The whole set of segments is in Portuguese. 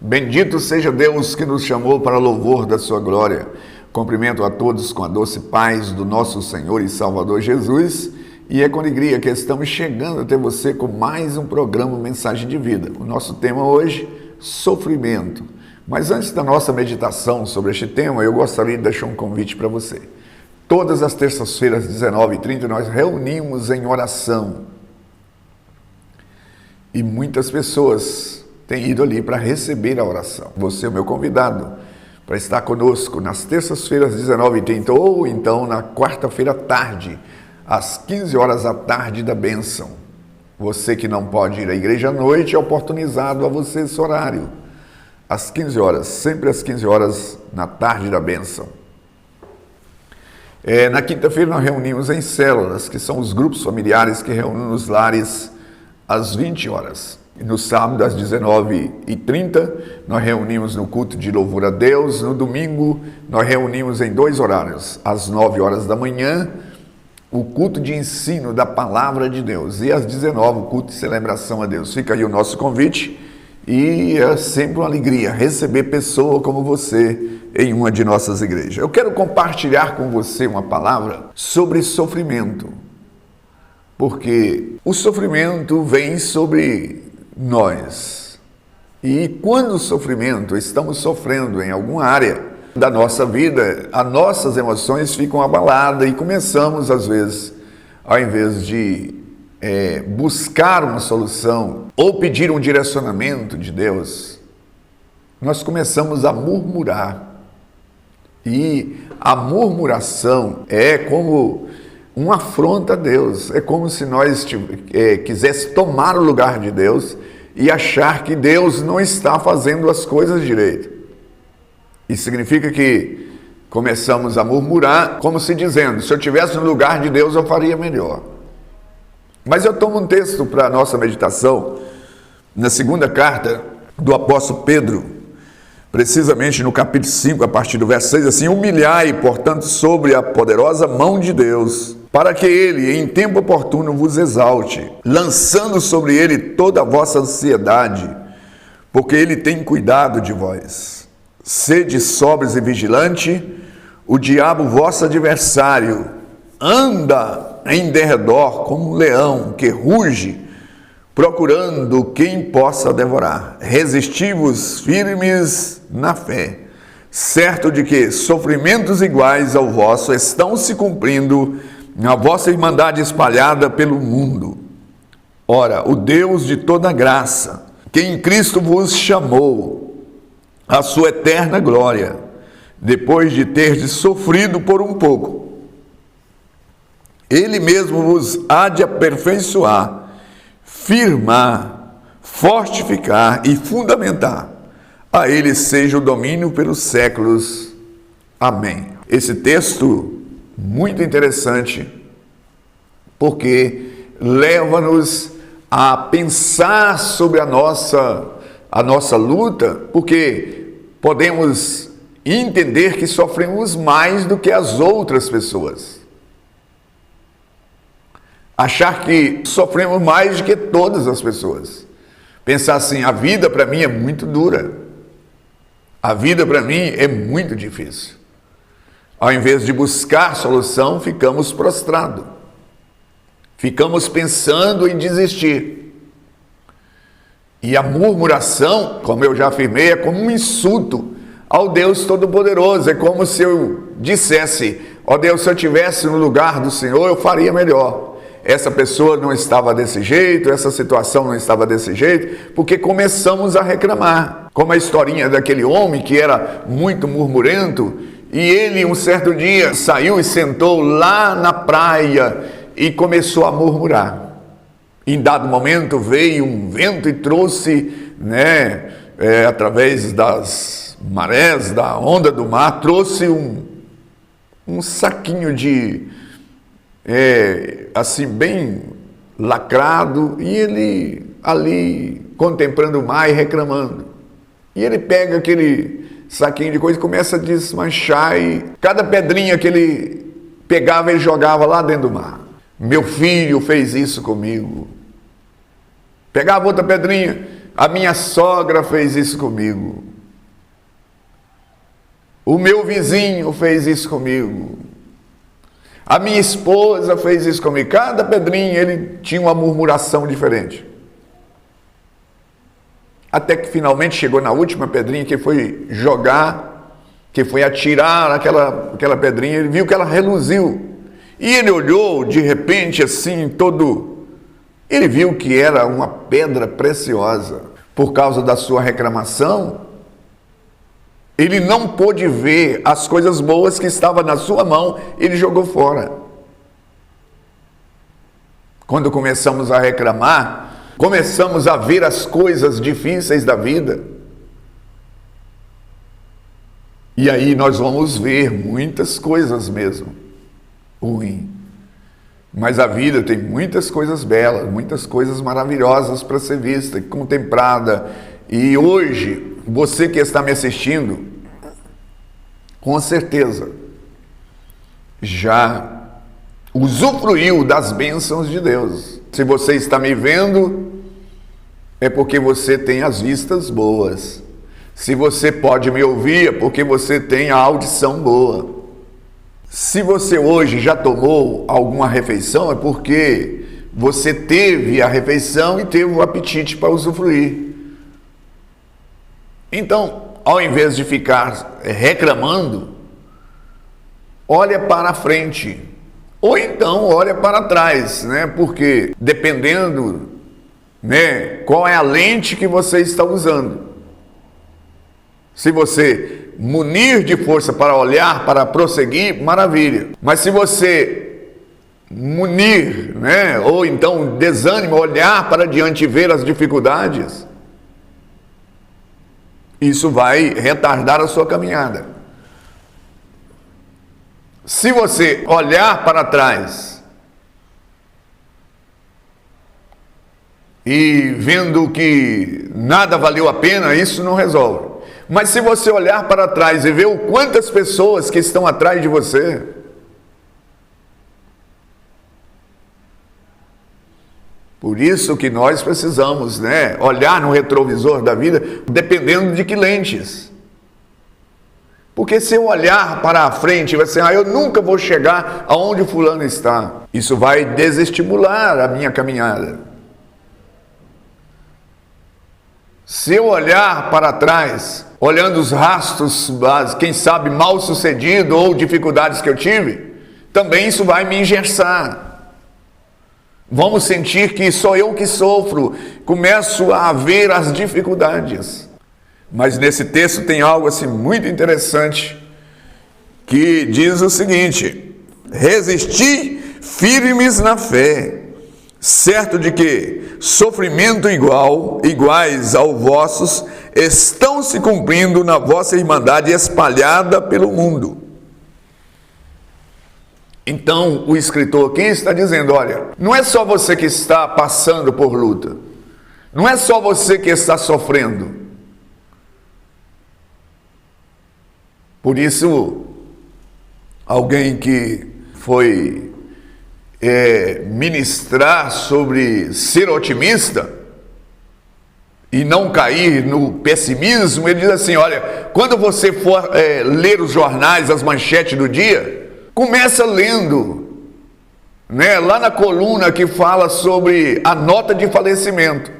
Bendito seja Deus que nos chamou para louvor da sua glória. Cumprimento a todos com a doce paz do nosso Senhor e Salvador Jesus. E é com alegria que estamos chegando até você com mais um programa Mensagem de Vida. O nosso tema hoje, sofrimento. Mas antes da nossa meditação sobre este tema, eu gostaria de deixar um convite para você. Todas as terças-feiras, 19h30, nós reunimos em oração. E muitas pessoas têm ido ali para receber a oração. Você é o meu convidado para estar conosco nas terças-feiras, 19h30, ou então na quarta-feira à tarde, às 15 horas da tarde da bênção. Você que não pode ir à igreja à noite, é oportunizado a você esse horário. Às 15 horas, sempre às 15 horas na tarde da bênção. Na quinta-feira nós reunimos em células, que são os grupos familiares que reúnem nos lares às 20 horas. E no sábado, às 19h30, nós reunimos no culto de louvor a Deus. No domingo, nós reunimos em dois horários. Às 9 horas da manhã, o culto de ensino da Palavra de Deus. E às 19h, o culto de celebração a Deus. Fica aí o nosso convite. E é sempre uma alegria receber pessoa como você em uma de nossas igrejas. Eu quero compartilhar com você uma palavra sobre sofrimento. Porque o sofrimento vem sobre nós. E quando o sofrimento, estamos sofrendo em alguma área da nossa vida, as nossas emoções ficam abaladas e começamos, às vezes, ao invés de buscar uma solução ou pedir um direcionamento de Deus, nós começamos a murmurar. E a murmuração é como uma afronta a Deus. É como se nós quisesse tomar o lugar de Deus e achar que Deus não está fazendo as coisas direito. Isso significa que começamos a murmurar, como se dizendo, se eu estivesse no lugar de Deus eu faria melhor. Mas eu tomo um texto para a nossa meditação, na segunda carta do apóstolo Pedro, precisamente no capítulo 5, a partir do verso 6, assim: humilhai, portanto, sobre a poderosa mão de Deus, para que ele, em tempo oportuno, vos exalte, lançando sobre ele toda a vossa ansiedade, porque ele tem cuidado de vós. Sede sóbrios e vigilantes, o diabo, vosso adversário, anda em derredor como um leão que ruge, procurando quem possa devorar. Resisti-vos firmes na fé, certo de que sofrimentos iguais ao vosso estão se cumprindo na vossa irmandade espalhada pelo mundo. Ora, o Deus de toda graça, que em Cristo vos chamou à sua eterna glória, depois de terdes sofrido por um pouco, Ele mesmo vos há de aperfeiçoar, firmar, fortificar e fundamentar. A Ele seja o domínio pelos séculos. Amém. Esse texto muito interessante, porque leva-nos a pensar sobre a nossa luta, porque podemos entender que sofremos mais do que as outras pessoas. Achar que sofremos mais do que todas as pessoas. Pensar assim, a vida para mim é muito dura. A vida para mim é muito difícil. Ao invés de buscar solução, ficamos prostrados. Ficamos pensando em desistir. E a murmuração, como eu já afirmei, é como um insulto ao Deus Todo-Poderoso. É como se eu dissesse, ó Deus, se eu estivesse no lugar do Senhor, eu faria melhor. Essa pessoa não estava desse jeito, essa situação não estava desse jeito, porque começamos a reclamar. Como a historinha daquele homem que era muito murmurento, e ele um certo dia saiu e sentou lá na praia e começou a murmurar. Em dado momento veio um vento e trouxe, através das marés, da onda do mar, trouxe um saquinho de... assim, bem lacrado, e ele ali contemplando o mar e reclamando. E ele pega aquele saquinho de coisa e começa a desmanchar, e cada pedrinha que ele pegava, ele jogava lá dentro do mar. Meu filho fez isso comigo. Pegava outra pedrinha, A minha sogra fez isso comigo. O meu vizinho fez isso comigo. A minha esposa fez isso comigo. Cada pedrinho ele tinha uma murmuração diferente. Até que finalmente chegou na última pedrinha, que foi jogar, que foi atirar aquela pedrinha. Ele viu que ela reluziu. E ele olhou de repente assim, ele viu que era uma pedra preciosa. Por causa da sua reclamação, ele não pôde ver as coisas boas que estavam na sua mão, ele jogou fora. Quando começamos a reclamar, começamos a ver as coisas difíceis da vida. E aí nós vamos ver muitas coisas mesmo ruins. Mas a vida tem muitas coisas belas, muitas coisas maravilhosas para ser vista, contemplada. E hoje, você que está me assistindo, com certeza, já usufruiu das bênçãos de Deus. Se você está me vendo, é porque você tem as vistas boas. Se você pode me ouvir, é porque você tem a audição boa. Se você hoje já tomou alguma refeição, é porque você teve a refeição e teve o apetite para usufruir. Então, ao invés de ficar reclamando, olha para a frente, ou então olha para trás, né? Porque dependendo, né, qual é a lente que você está usando. Se você munir de força para olhar, para prosseguir, maravilha. Mas se você munir, né, ou então desânimo, olhar para diante e ver as dificuldades, isso vai retardar a sua caminhada. Se você olhar para trás e vendo que nada valeu a pena, isso não resolve. Mas se você olhar para trás e ver o quantas pessoas que estão atrás de você, por isso que nós precisamos, né, olhar no retrovisor da vida, dependendo de que lentes. Porque se eu olhar para a frente, vai ser, eu nunca vou chegar aonde o fulano está. Isso vai desestimular a minha caminhada. Se eu olhar para trás, olhando os rastros, quem sabe mal sucedido ou dificuldades que eu tive, também isso vai me engessar. Vamos sentir que sou eu que sofro, começo a ver as dificuldades. Mas nesse texto tem algo assim muito interessante, que diz o seguinte: resisti firmes na fé, certo de que sofrimento iguais ao vossos estão se cumprindo na vossa irmandade espalhada pelo mundo. Então o escritor aqui está dizendo, olha, não é só você que está passando por luta, não é só você que está sofrendo. Por isso, alguém que foi ministrar sobre ser otimista e não cair no pessimismo, ele diz assim, olha, quando você for ler os jornais, as manchetes do dia, começa lendo, né, lá na coluna que fala sobre a nota de falecimento.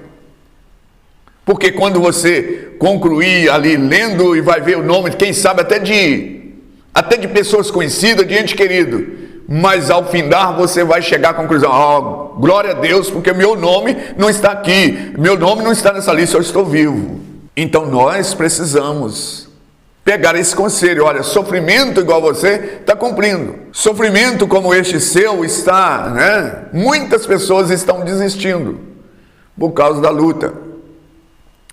Porque quando você concluir ali lendo e vai ver o nome, quem sabe até de pessoas conhecidas, de ente querido, mas ao findar você vai chegar à conclusão, glória a Deus, porque meu nome não está aqui, meu nome não está nessa lista, eu estou vivo. Então nós precisamos pegar esse conselho, olha, sofrimento igual você está cumprindo, sofrimento como este seu está, né? Muitas pessoas estão desistindo por causa da luta,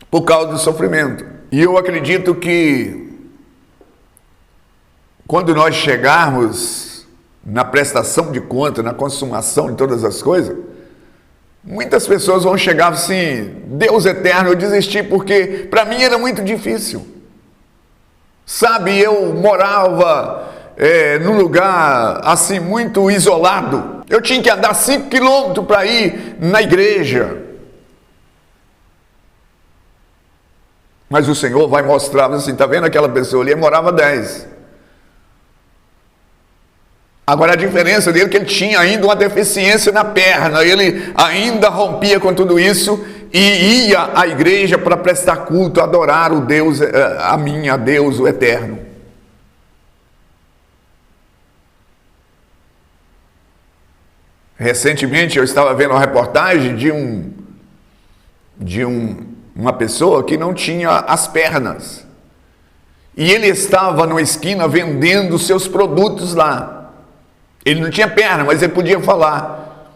por causa do sofrimento. E eu acredito que quando nós chegarmos na prestação de conta, na consumação de todas as coisas, muitas pessoas vão chegar assim, Deus eterno, eu desisti porque para mim era muito difícil. Sabe, eu morava num lugar assim muito isolado. Eu tinha que andar 5 quilômetros para ir na igreja. Mas o Senhor vai mostrar assim, está vendo aquela pessoa ali, morava 10. Agora a diferença dele é que ele tinha ainda uma deficiência na perna, ele ainda rompia com tudo isso e ia à igreja para prestar culto, adorar o Deus, a Deus, o Eterno. Recentemente eu estava vendo uma reportagem de uma pessoa que não tinha as pernas. E ele estava numa esquina vendendo seus produtos lá. Ele não tinha perna, mas ele podia falar.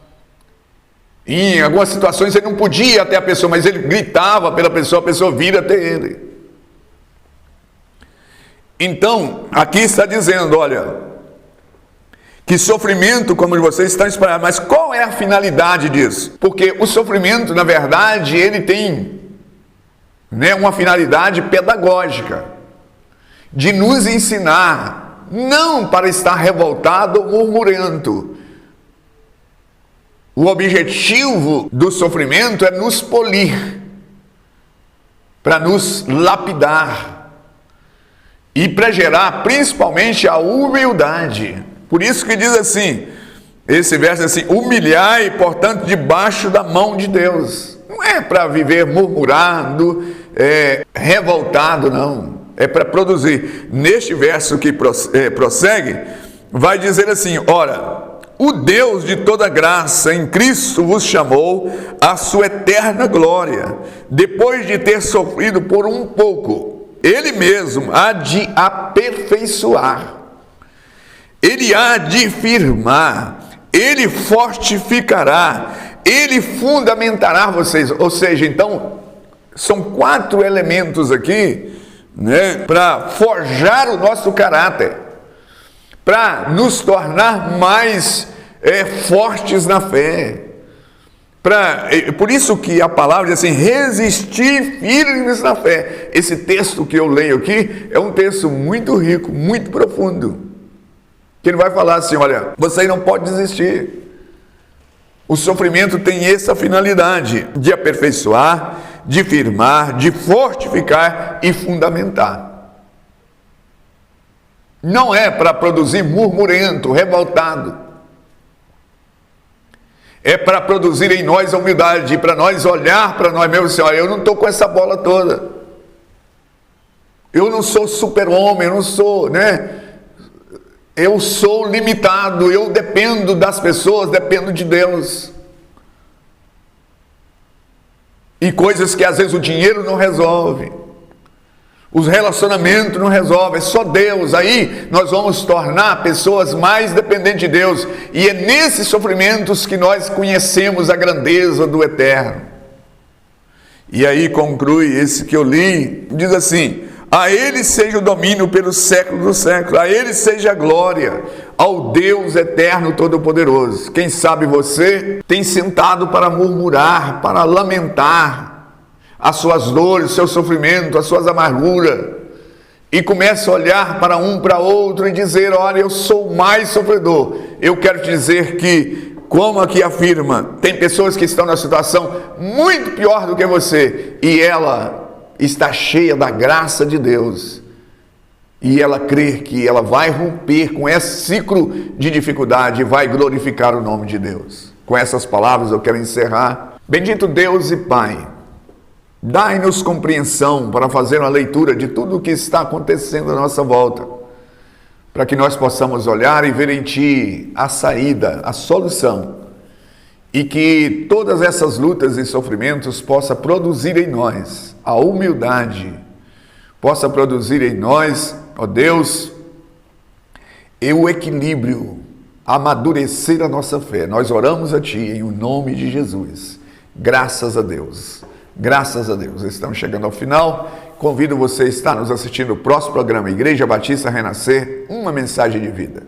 E em algumas situações ele não podia ir até a pessoa, mas ele gritava pela pessoa, a pessoa vira até ele. Então, aqui está dizendo, olha, que sofrimento, como vocês estão esperando, mas qual é a finalidade disso? Porque o sofrimento, na verdade, ele tem uma finalidade pedagógica, de nos ensinar, não para estar revoltado ou murmurando. O objetivo do sofrimento é nos polir, para nos lapidar e para gerar principalmente a humildade. Por isso que diz assim, esse verso assim, humilhai, portanto, debaixo da mão de Deus. Não é para viver murmurando, revoltado, não. É para produzir. Neste verso que prossegue, vai dizer assim, ora, o Deus de toda graça em Cristo vos chamou à sua eterna glória, depois de ter sofrido por um pouco. Ele mesmo há de aperfeiçoar. Ele há de firmar, ele fortificará, ele fundamentará vocês. Ou seja, então, são 4 elementos aqui, para forjar o nosso caráter, para nos tornar mais fortes na fé. Por isso que a palavra diz assim, resistir firmes na fé. Esse texto que eu leio aqui é um texto muito rico, muito profundo. Que ele vai falar assim, olha, você não pode desistir. O sofrimento tem essa finalidade de aperfeiçoar, de firmar, de fortificar e fundamentar. Não é para produzir murmurento, revoltado. É para produzir em nós a humildade, para nós olhar para nós mesmos e dizer, olha, eu não estou com essa bola toda. Eu não sou super-homem, eu não sou, eu sou limitado, eu dependo das pessoas, dependo de Deus. E coisas que às vezes o dinheiro não resolve, os relacionamentos não resolvem, é só Deus. Aí nós vamos tornar pessoas mais dependentes de Deus. E é nesses sofrimentos que nós conhecemos a grandeza do Eterno. E aí conclui esse que eu li, diz assim, a Ele seja o domínio pelos séculos dos séculos, a Ele seja a glória, ao Deus eterno todo-poderoso. Quem sabe você tem sentado para murmurar, para lamentar as suas dores, o seu sofrimento, as suas amarguras, e começa a olhar para um, para outro e dizer, olha, eu sou mais sofredor. Eu quero te dizer que, como aqui afirma, tem pessoas que estão na situação muito pior do que você, e ela está cheia da graça de Deus, e ela crê que ela vai romper com esse ciclo de dificuldade e vai glorificar o nome de Deus. Com essas palavras eu quero encerrar. Bendito Deus e Pai, dai-nos compreensão para fazer uma leitura de tudo o que está acontecendo à nossa volta, para que nós possamos olhar e ver em Ti a saída, a solução, e que todas essas lutas e sofrimentos possa produzir em nós a humildade, possa produzir em nós, ó Deus, e o equilíbrio, amadurecer a nossa fé. Nós oramos a Ti em o nome de Jesus. Graças a Deus. Graças a Deus. Estamos chegando ao final. Convido você a estar nos assistindo no próximo programa Igreja Batista Renascer, uma mensagem de vida.